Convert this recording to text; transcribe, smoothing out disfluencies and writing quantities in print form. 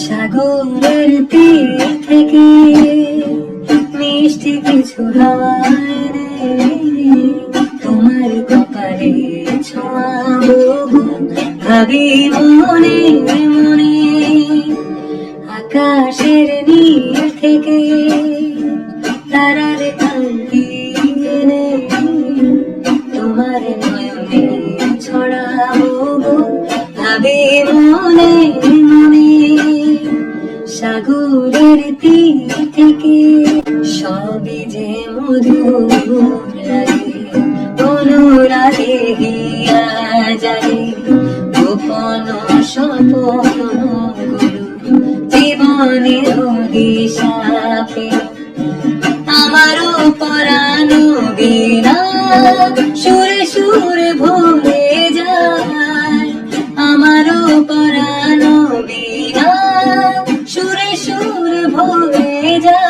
সাগরের তীর থেকে মিষ্টি কিছু হাওয়ায় রে তোমার কপালে ছোঁয়াবো ভাবি মনে মনে। আকাশের নীল থেকে তারার কান্তি এনে তোমার নয়নে ছড়াবো ভাবি মনে মনে। সাগরের তীর থেকে সবই যে মধুর লাগে অনুরাগে হিয়া যায় গোপন স্বপ্ন জীবনের অভিশাপে আমারও পরানো বিনা সুরে সুরে ভরে যায় আমারও পরানো বিনা সুরে সুরে ভরে যায়।